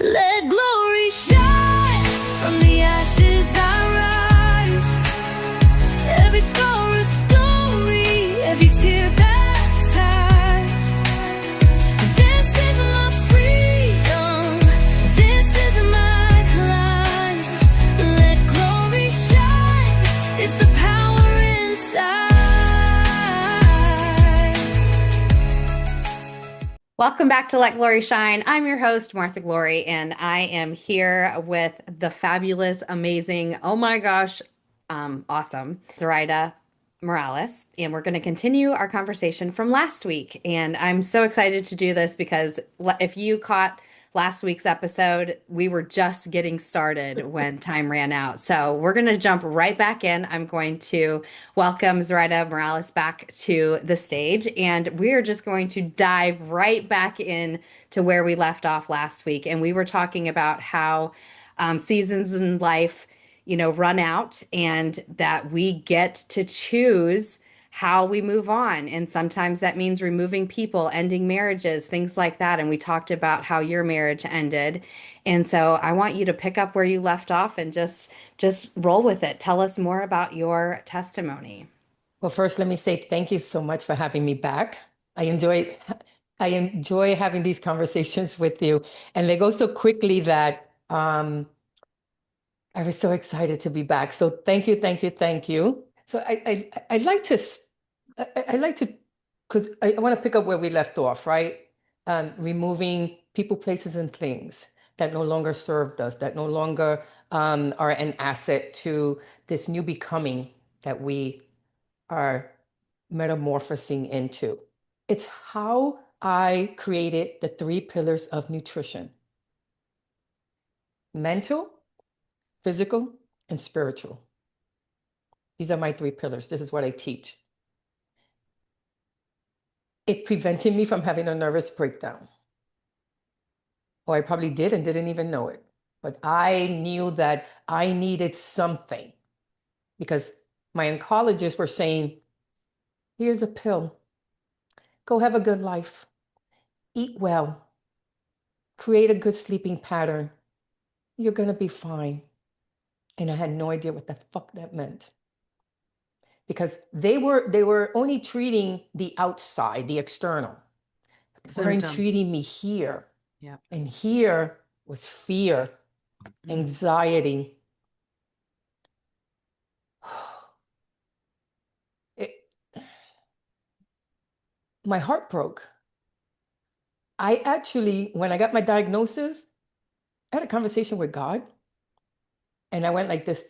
Let glory shine. From the ashes I rise. Every scar a story, every tear baptized. This is my freedom, this is my climb. Let glory shine, it's the power inside. Welcome back to Let Glory Shine. I'm your host, Martha Glory, and I am here with the fabulous, amazing, oh my gosh, awesome Zoraida Morales. And we're going to continue our conversation from last week. And I'm so excited to do this because if you caught last week's episode, we were just getting started when time ran out. So we're going to jump right back in. I'm going to welcome Zoraida Morales back to the stage, and we're just going to dive right back in to where we left off last week. And we were talking about how seasons in life, run out, and that we get to choose how we move on. And sometimes that means removing people, ending marriages, things like that. And we talked about how your marriage ended. And so I want you to pick up where you left off and just roll with it. Tell us more about your testimony. Well, first, let me say thank you so much for having me back. I enjoy having these conversations with you, and they go so quickly that I was so excited to be back. So thank you, thank you, thank you. So I'd like to, because I want to pick up where we left off, right? Removing people, places, and things that no longer served us, that no longer are an asset to this new becoming that we are metamorphosing into. It's how I created the 3 pillars of nutrition: mental, physical, and spiritual. These are my 3 pillars. This is what I teach. It prevented me from having a nervous breakdown. Or I probably did and didn't even know it. But I knew that I needed something because my oncologists were saying, here's a pill. Go have a good life. Eat well. Create a good sleeping pattern. You're going to be fine. And I had no idea what the fuck that meant. Because they were only treating the outside, the external. But they weren't treating me here. Yeah. And here was fear, anxiety. My heart broke. I actually, when I got my diagnosis, I had a conversation with God. And I went like this: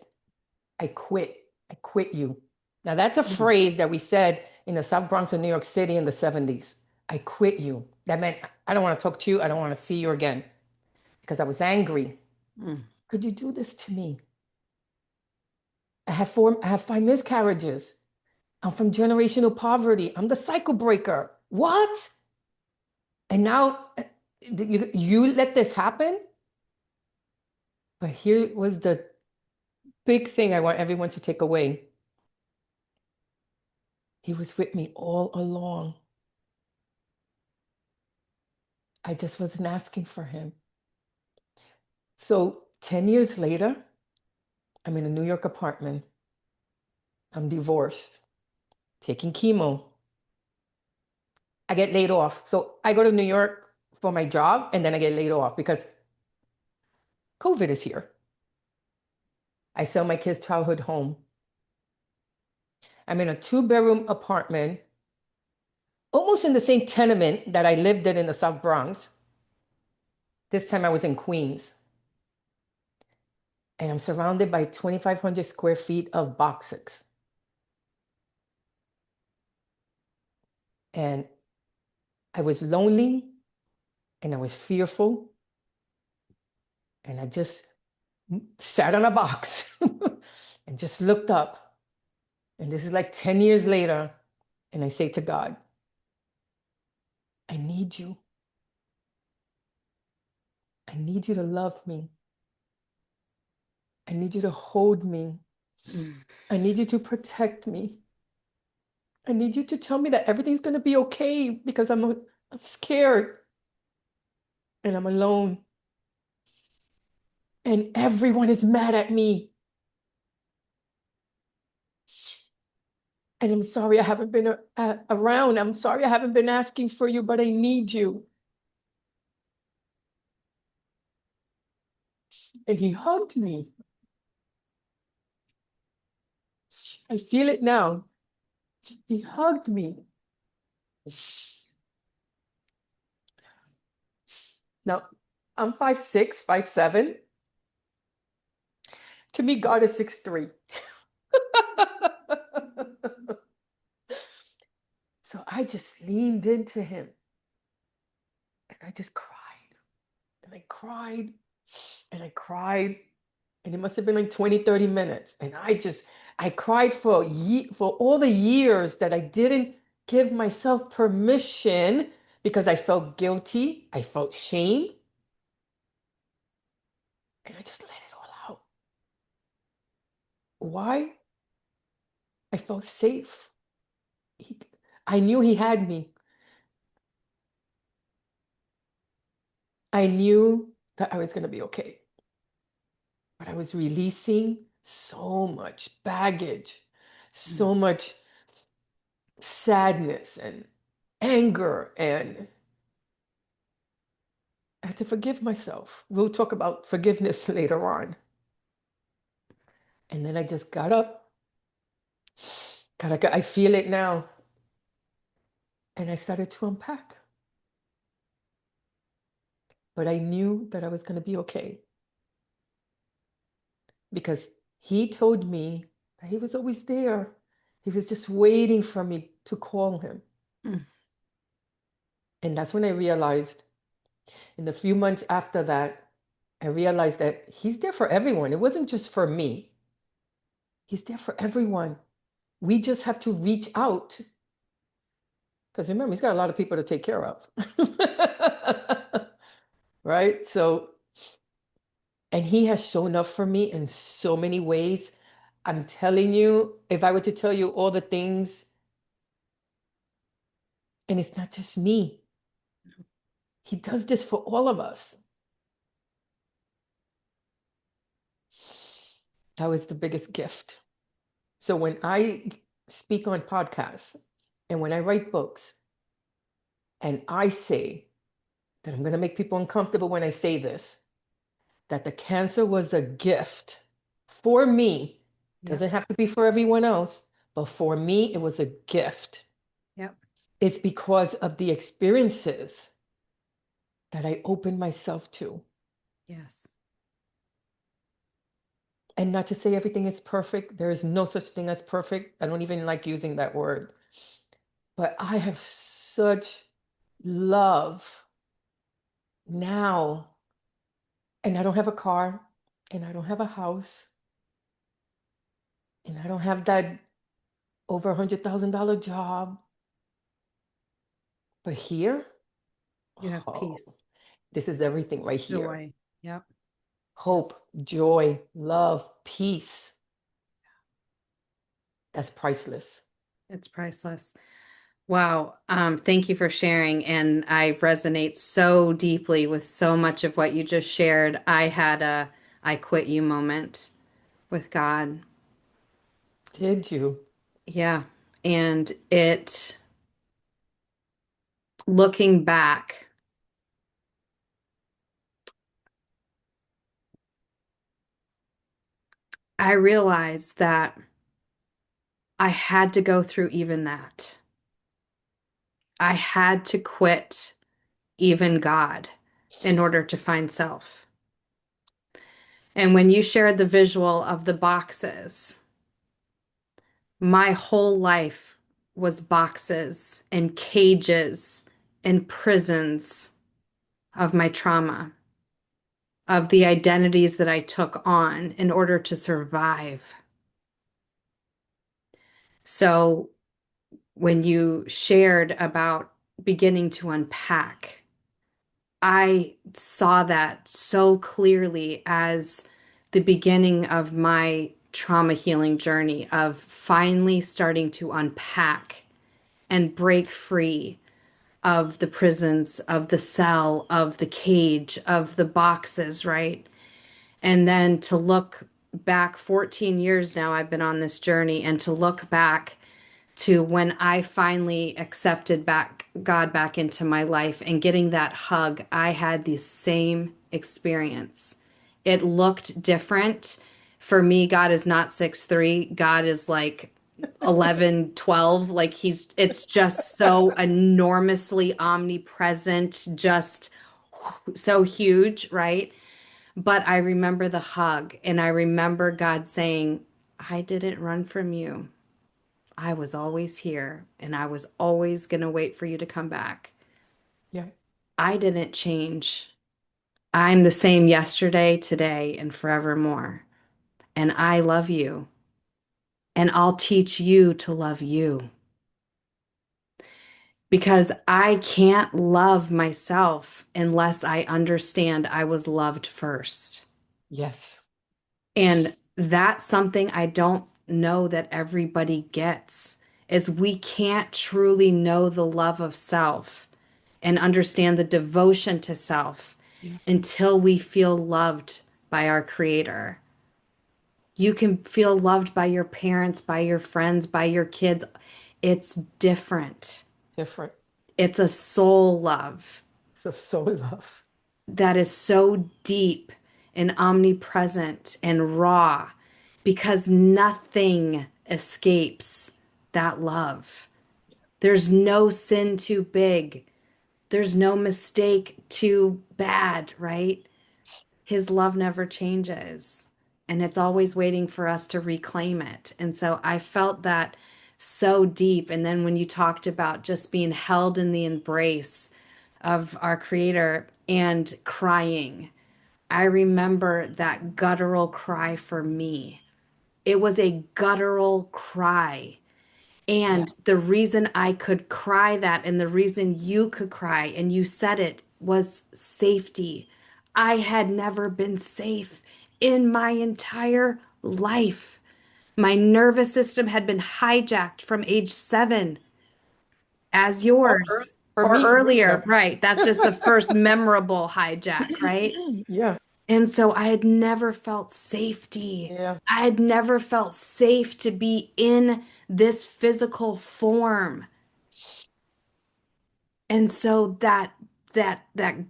I quit. I quit you. Now, that's a phrase that we said in the South Bronx of New York City in the 70s. I quit you. That meant I don't want to talk to you. I don't want to see you again, because I was angry. Could you do this to me? I have 5 miscarriages. I'm from generational poverty. I'm the cycle breaker. What? And now you let this happen? But here was the big thing I want everyone to take away. He was with me all along. I just wasn't asking for him. So 10 years later, I'm in a New York apartment. I'm divorced, taking chemo. I get laid off. So I go to New York for my job, and then I get laid off because COVID is here. I sell my kids' childhood home. I'm in a 2-bedroom apartment, almost in the same tenement that I lived in the South Bronx. This time I was in Queens. And I'm surrounded by 2,500 square feet of boxes. And I was lonely, and I was fearful. And I just sat on a box and just looked up. And this is like 10 years later. And I say to God, I need you. I need you to love me. I need you to hold me. I need you to protect me. I need you to tell me that everything's going to be okay, because I'm scared and I'm alone. and everyone is mad at me. And I'm sorry I haven't been around. I'm sorry I haven't been asking for you, but I need you. And he hugged me. I feel it now. He hugged me. Now, I'm 5'6", 5'7". To me, God is 6'3". So I just leaned into him and I just cried. And I cried and I cried. And it must have been like 20, 30 minutes. And I cried for all the years that I didn't give myself permission because I felt guilty. I felt shame. And I just let it all out. Why? I felt safe. He, I knew he had me. I knew that I was going to be okay. But I was releasing so much baggage, so much sadness and anger, and I had to forgive myself. We'll talk about forgiveness later on. And then I just got up. I feel it now. And I started to unpack. But I knew that I was going to be okay. Because he told me that he was always there. He was just waiting for me to call him. Mm. And that's when I realized, in the few months after that, I realized that he's there for everyone. It wasn't just for me. He's there for everyone. We just have to reach out. Because remember, he's got a lot of people to take care of. Right? So, and he has shown up for me in so many ways. I'm telling you, if I were to tell you all the things, and it's not just me, he does this for all of us. That was the biggest gift. So when I speak on podcasts and when I write books, and I say that I'm going to make people uncomfortable when I say this, that the cancer was a gift for me. Yep. Doesn't have to be for everyone else, but for me, it was a gift. Yep. It's because of the experiences that I opened myself to. Yes. And not to say everything is perfect. There is no such thing as perfect. I don't even like using that word. But I have such love now. And I don't have a car, and I don't have a house, and I don't have that over $100,000 job. But here, You have oh, peace, this is everything right here. joy. Yep. Hope, joy, love, peace. That's priceless. It's priceless. Wow. Thank you for sharing. And I resonate so deeply with so much of what you just shared. I had a I quit you moment with God. Did you? Yeah. And looking back, I realized that I had to go through even that. I had to quit even God in order to find self. And when you shared the visual of the boxes, my whole life was boxes and cages and prisons of my trauma, of the identities that I took on in order to survive. So when you shared about beginning to unpack, I saw that so clearly as the beginning of my trauma healing journey of finally starting to unpack and break free of the prisons, of the cell, of the cage, of the boxes, right? And then to look back 14 years now, I've been on this journey, and to look back to when I finally accepted back God back into my life and getting that hug, I had the same experience. It looked different. For me, God is not 6'3". God is like 11, 12. Like it's just so enormously omnipresent, just so huge, right? But I remember the hug, and I remember God saying, I didn't run from you. I was always here, and I was always going to wait for you to come back. Yeah. I didn't change. I'm the same yesterday, today, and forevermore. And I love you, and I'll teach you to love you because I can't love myself unless I understand I was loved first. Yes. And that's something I don't know that everybody gets is we can't truly know the love of self and understand the devotion to self Yeah. until we feel loved by our creator. You can feel loved by your parents, by your friends, by your kids. It's different. Different. It's a soul love So love. that is so deep and omnipresent and raw because nothing escapes that love. There's no sin too big. There's no mistake too bad, right? His love never changes, and it's always waiting for us to reclaim it. And so I felt that so deep. And then when you talked about just being held in the embrace of our creator and crying, I remember that guttural cry for me. It was a guttural cry. Yeah. And the reason I could cry that and the reason you could cry and you said it was safety. I had never been safe in my entire life. My nervous system had been hijacked from age 7, as Or yours, for or me. earlier. Yeah. Right. That's just the first memorable hijack, right? Yeah. And so I had never felt safety. Yeah. I had never felt safe to be in this physical form. And so that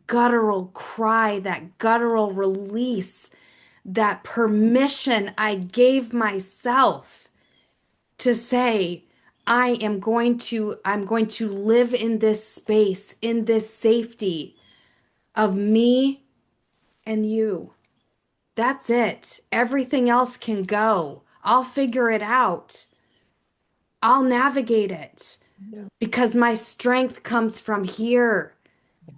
guttural cry, that guttural release, that permission I gave myself to say, I'm going to live in this space, in this safety of me and you. That's it. Everything else can go. I'll figure it out. I'll navigate it Yeah. because my strength comes from here.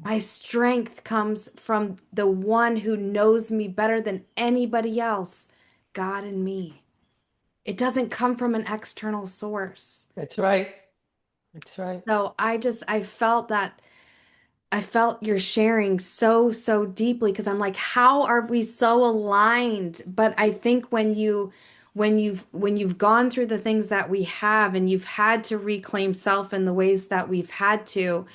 My strength comes from the one who knows me better than anybody else, God and me. It doesn't come from an external source. That's right. That's right. So I felt that I felt your sharing so, so deeply because I'm like, how are we so aligned? But I think when you've gone through the things that we have and you've had to reclaim self in the ways that we've had to,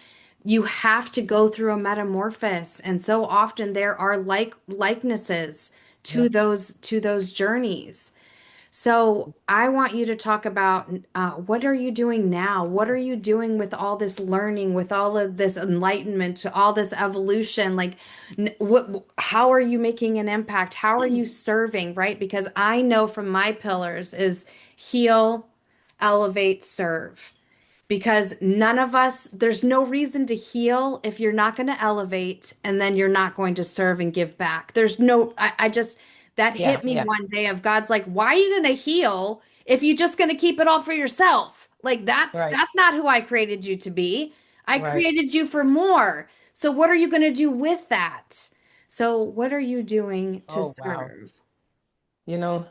you have to go through a metamorphosis. And so often there are likenesses Yeah. to those journeys. So I want you to talk about what are you doing now? What are you doing with all this learning, with all of this enlightenment, all this evolution? Like, how are you making an impact? How are you serving, right? Because I know from my pillars is heal, elevate, serve because none of us, there's no reason to heal if you're not going to elevate and then you're not going to serve and give back. There's no, I just, that Yeah. hit me Yeah. one day of God's like, why are you going to heal if you're just going to keep it all for yourself? Like Right. that's not who I created you to be. I Right. created you for more. So what are you going to do with that? So what are you doing to Oh, wow. serve? You know,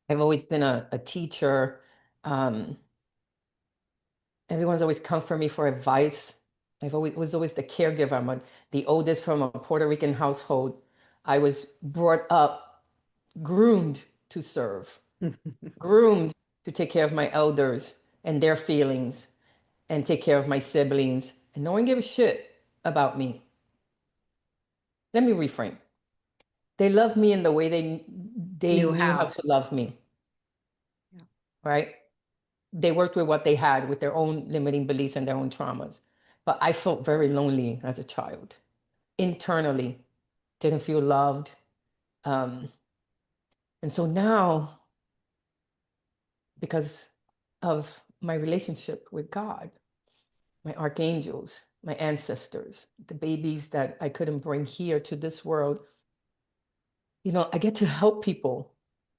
I've always been a teacher. Um, Everyone's always come for me for advice. I've always was always the caregiver. The oldest from a Puerto Rican household. I was brought up, groomed to serve, groomed to take care of my elders and their feelings and take care of my siblings. And no one gave a shit about me. Let me reframe. They love me in the way they Knew knew how how. to love me, Yeah. right? They worked with what they had, with their own limiting beliefs and their own traumas. But I felt very lonely as a child, internally, didn't feel loved. Um, and so now, because of my relationship with God, my archangels, my ancestors, the babies that I couldn't bring here to this world, I get to help people.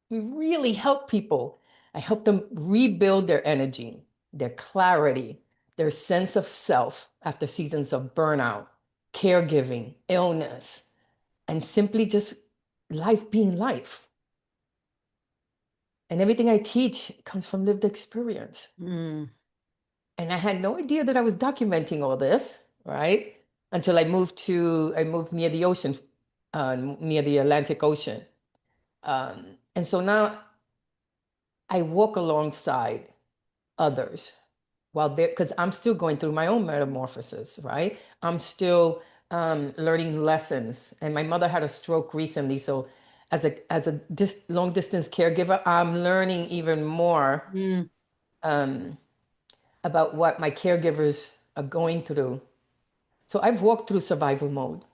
We really help people. I help them rebuild their energy, their clarity, their sense of self after seasons of burnout, caregiving, illness, and simply just life being life. And everything I teach comes from lived experience. Mm. And I had no idea that I was documenting all this, right? Until I moved near the ocean, near the Atlantic Ocean. And so now I walk alongside others while they're, because I'm still going through my own metamorphosis, right? I'm still learning lessons. And my mother had a stroke recently. So as a long distance caregiver, I'm learning even more Mm. um, about what my caregivers are going through. So I've walked through survival mode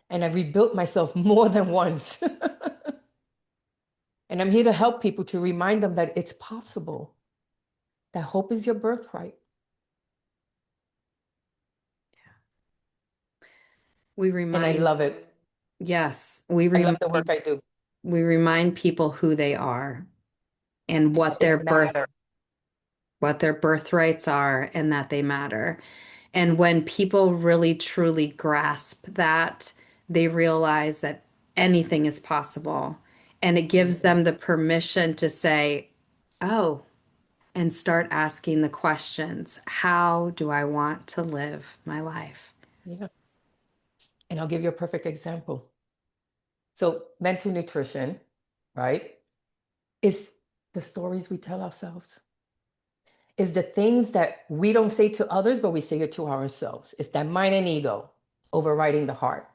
and I've rebuilt myself more than once. And I'm here to help people, to remind them that it's possible, that hope is your birthright. We And I remind, love it. yes, I love the work I do. we remind people who they are and And that they matter. what their birthrights are and that they matter. And when people really truly grasp that, they realize that anything is possible. And it gives them the permission to say, oh, and start asking the questions. How do I want to live my life? Yeah. And I'll give you a perfect example. So, mental nutrition, right, is the stories we tell ourselves, is the things that we don't say to others, but we say it to ourselves. It's that mind and ego overriding the heart.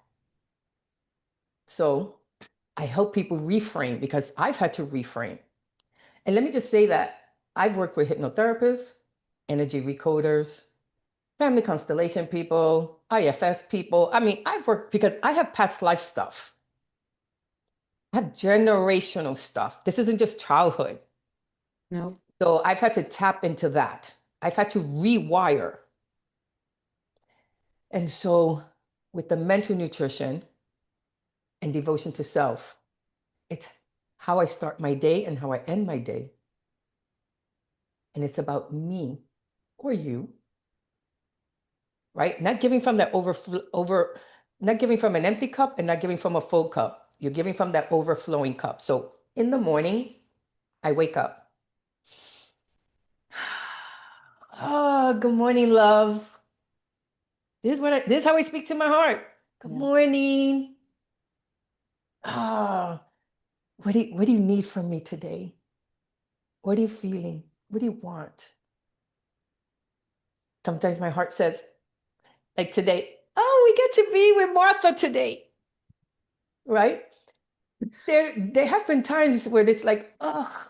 So, I help people reframe because I've had to reframe. And let me just say that I've worked with hypnotherapists, energy recoders, family constellation people, IFS people. I mean, I've worked because I have past life stuff. I have generational stuff. This isn't just childhood. No. So I've had to tap into that. I've had to rewire. And so with the mental nutrition and devotion to self, it's how I start my day and how I end my day. And it's about me or you, right? Not giving from that not giving from an empty cup and not giving from a full cup. You're giving from that overflowing cup. So in the morning, I wake up. Oh, good morning, love. This is how I speak to my heart. Good Yeah. morning. Ah, what do you need from me today? What are you feeling? What do you want? Sometimes my heart says, like today, oh, we get to be with Martha today, right? There have been times where it's like, oh,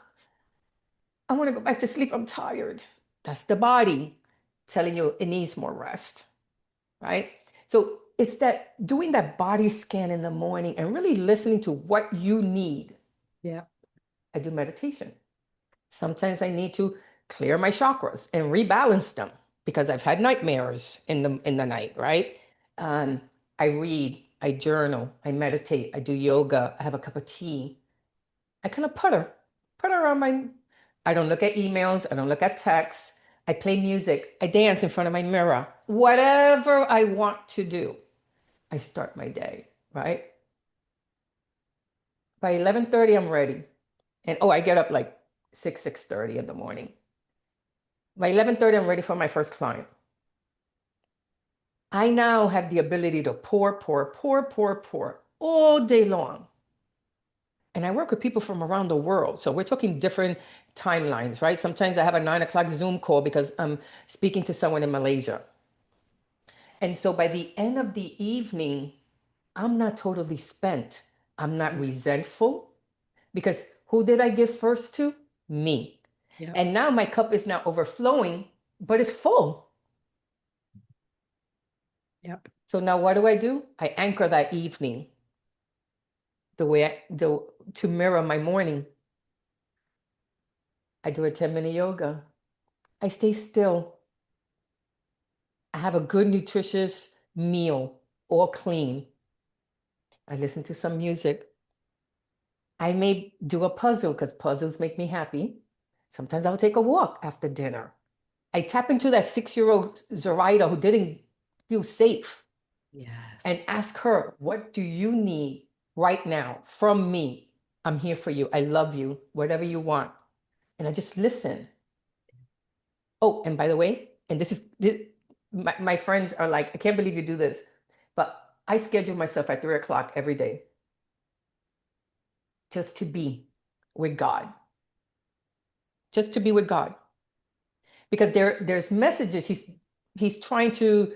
I want to go back to sleep. I'm tired. That's the body telling you it needs more rest, right? So it's that doing that body scan in the morning and really listening to what you need. Yeah. I do meditation. Sometimes I need to clear my chakras and rebalance them because I've had nightmares in the night, right? Um, I read, I journal, I meditate, I do yoga, I have a cup of tea. I kind of putter around my. I don't look at emails, I don't look at texts. I play music, I dance in front of my mirror. Whatever I want to do, I start my day, right? By 11:30, I'm ready. And oh, I get up like 6:30 in the morning. By 11:30, I'm ready for my first client. I now have the ability to pour all day long. And I work with people from around the world. So we're talking different timelines, right? Sometimes I have a 9 o'clock Zoom call because I'm speaking to someone in Malaysia. And so by the end of the evening, I'm not totally spent. I'm not resentful because who did I give first to? Me. Yep. And now my cup is not overflowing, but it's full. Yep. So now what do? I anchor that evening to mirror my morning. I do a 10-minute yoga. I stay still. I have a good, nutritious meal, all clean. I listen to some music. I may do a puzzle because puzzles make me happy. Sometimes I'll take a walk after dinner. I tap into that 6-year-old Zoraida who didn't feel safe and Yes. ask her, what do you need right now from me? I'm here for you. I love you, whatever you want. And I just listen. Oh, and by the way, and my friends are like, I can't believe you do this, but I schedule myself at 3 o'clock every day just to be with God, just to be with God. Because there's messages he's trying to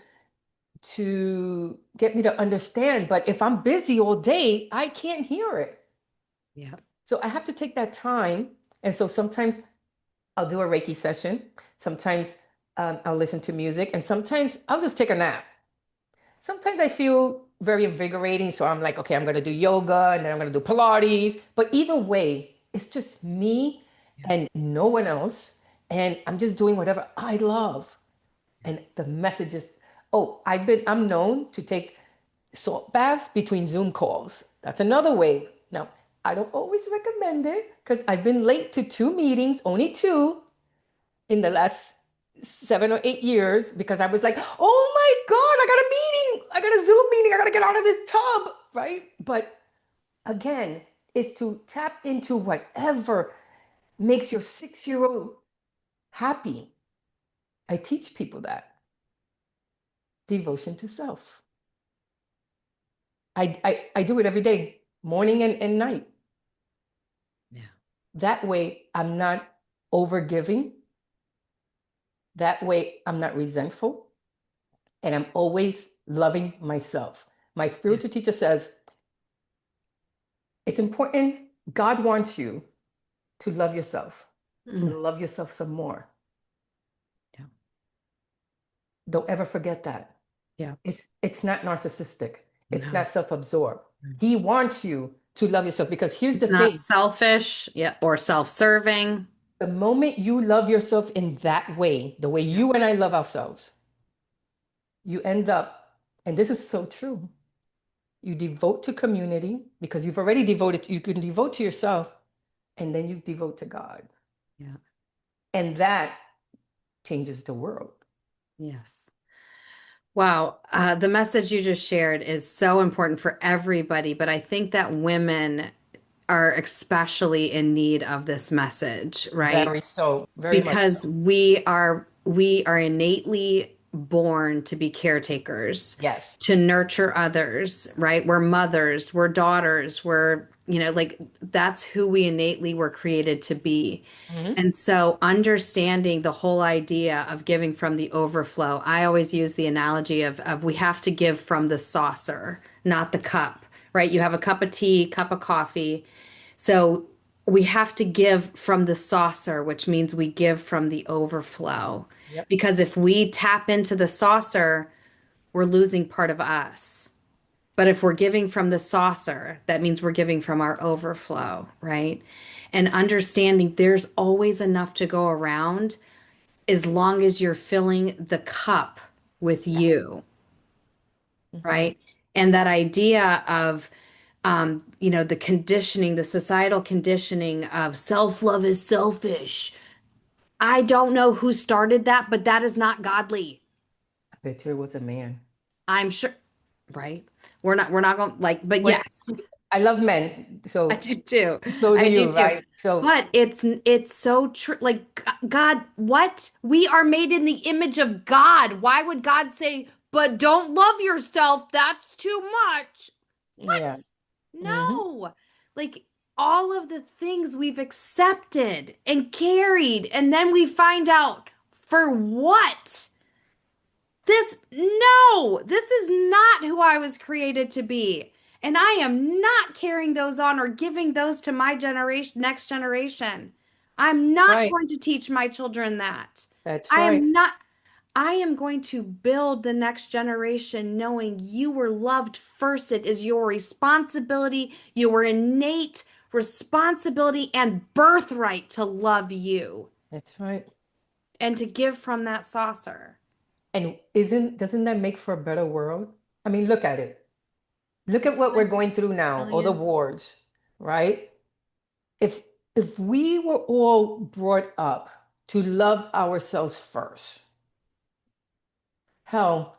get me to understand, but if I'm busy all day, I can't hear it. Yep. So I have to take that time. And so sometimes I'll do a Reiki session. Sometimes I'll listen to music, and sometimes I'll just take a nap. Sometimes I feel very invigorating, so I'm like, okay, I'm going to do yoga and then I'm going to do Pilates. But either way, it's just me and no one else. And I'm just doing whatever I love. And the message is, oh, I'm known to take salt baths between Zoom calls. That's another way. Now, I don't always recommend it because I've been late to 2 meetings, only 2 in the last 7 or 8 years, because I was like, oh my God, I got a meeting. I got a Zoom meeting. I got to get out of this tub, right? But again, it's to tap into whatever makes your 6-year-old happy. I teach people that. Devotion to self. I do it every day, morning and night. Yeah. That way, I'm not overgiving. That way, I'm not resentful. And I'm always loving myself. My Yeah. spiritual teacher says it's important. God wants you to love yourself and Mm. love yourself some more. Yeah. Don't ever forget that. Yeah. It's not narcissistic. It's No. not self-absorbed. He wants you to love yourself, because here's the It's not thing. selfish, yeah, or self-serving. The moment you love yourself in that way, the way Yeah. you and I love ourselves, you end up, and this is so true, you devote to community because you've already devoted, you can devote to yourself, and then you devote to God. Yeah. And that changes the world. Yes. Wow. The message you just shared is so important for everybody, but I think that women are especially in need of this message, right? Very so, very much so. Because we are innately born to be caretakers, Yes. to nurture others, right? We're mothers, we're daughters, we're, like that's who we innately were created to be. Mhm. And so understanding the whole idea of giving from the overflow, I always use the analogy of we have to give from the saucer, not the cup, right? You have a cup of tea, cup of coffee. So we have to give from the saucer, which means we give from the overflow. Yep. Because if we tap into the saucer, we're losing part of us. But if we're giving from the saucer, that means we're giving from our overflow, right? And understanding there's always enough to go around as long as you're filling the cup with Yeah. you, Mhm. right? And that idea of the conditioning, the societal conditioning of self-love is selfish. I don't know who started that, but that is not godly. I bet you it was a man. I'm sure, right? We're not going like, but Well, yes, I love men, I so do too. so do I do you, too. right? So But it's so true. Like God, what? We are made in the image of God. Why would God say, "But don't love yourself. That's too much." yeah. What? Hmm. No. Like all of the things we've accepted and carried, and then we find out for what? this is not who I was created to be. And I am not carrying those on or giving those to my generation, next generation. I'm not Right. going to teach my children that. That's I right. am not, I am going to build the next generation knowing you were loved first. It is your responsibility, your innate responsibility and birthright to love you That's right. and to give from that saucer. And doesn't that make for a better world? I mean, look at it. Look at what we're going through now, all the Million. wars, right? If if we were all brought up to love ourselves first, hell,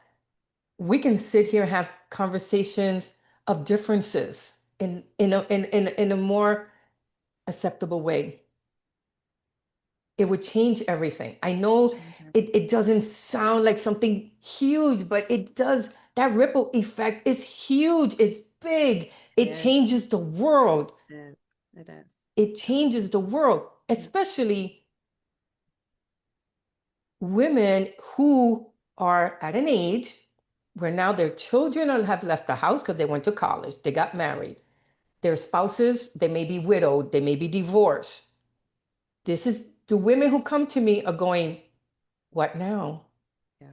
we can sit here and have conversations of differences in a more acceptable way. It would change everything. I know it doesn't sound like something huge, but it does. That ripple effect is huge. It's big. It It changes the world. is. It is. It changes the world, especially women who are at an age where now their children have left the house because they went to college, they got married. Their spouses, they may be widowed, they may be divorced. This is the women who come to me are going, what now? Yeah.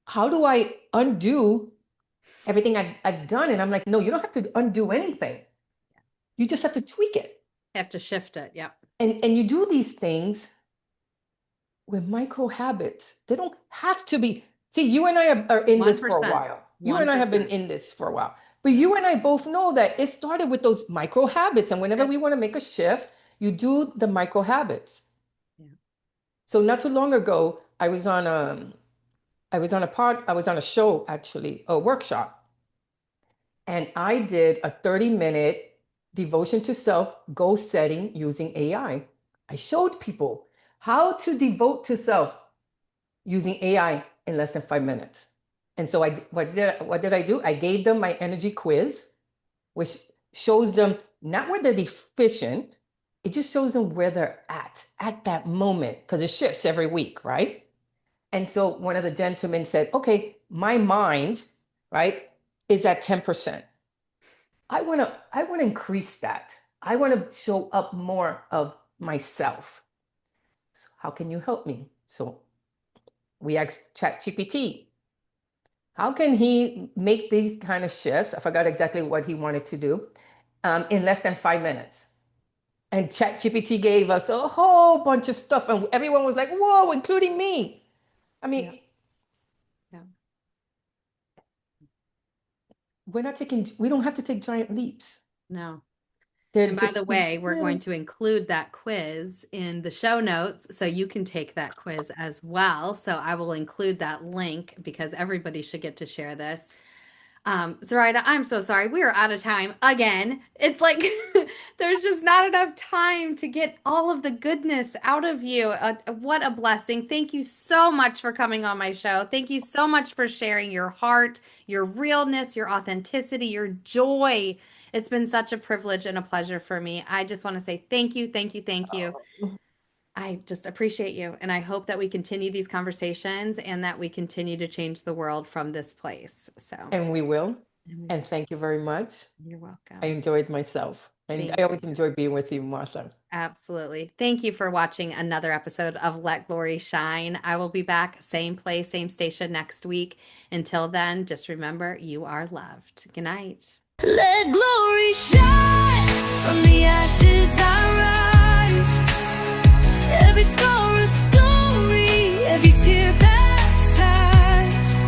How do I undo everything I've done? And I'm like, no, you don't have to undo anything. You just have to tweak it. Have to shift it. Yep. And you do these things with micro habits. They don't have to be. See, you and I are in this for a 1%. while. You and I have been 1%. in this for a while. But you and I both know that it started with those micro habits. And whenever we want to make a shift, you do the micro habits. Yeah. So not too long ago, I was on a show, actually, a workshop. And I did a 30-minute devotion to self goal setting using AI. I showed people how to devote to self using AI in less than 5 minutes. And so what did I do? I gave them my energy quiz, which shows them not where they're deficient, it just shows them where they're at that moment, because it shifts every week, right? And so one of the gentlemen said, okay, my mind, right, is at 10%. I want to increase that. I want to show up more of myself. So how can you help me? So we asked ChatGPT, how can he make these kind of shifts? I forgot exactly what he wanted to do in less than 5 minutes. And ChatGPT gave us a whole bunch of stuff, and everyone was like, whoa, including me. I mean, Yeah. we don't have to take giant leaps. No. They're And by just the way, we're little. going to include that quiz in the show notes so you can take that quiz as well. So I will include that link because everybody should get to share this. Zoraida, I'm so sorry. We are out of time again. It's like there's just not enough time to get all of the goodness out of you. What a blessing. Thank you so much for coming on my show. Thank you so much for sharing your heart, your realness, your authenticity, your joy. It's been such a privilege and a pleasure for me. I just want to say thank you, thank you, thank you. I just appreciate you. And I hope that we continue these conversations and that we continue to change the world from this place. So, And we will. And thank you very much. You're welcome. I enjoyed myself. And Thank I always enjoy being with you, Martha. Absolutely. Thank you for watching another episode of Let Glory Shine. I will be back, same place, same station next week. Until then, just remember you are loved. Good night. Let glory shine from the ashes I rise. Every scar a story, every tear baptized.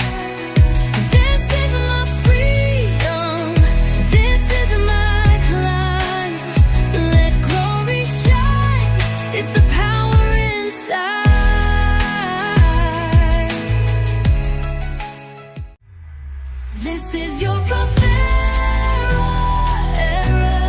This is my freedom, this is my climb. Let glory shine, it's the power inside. This is your prosperity era.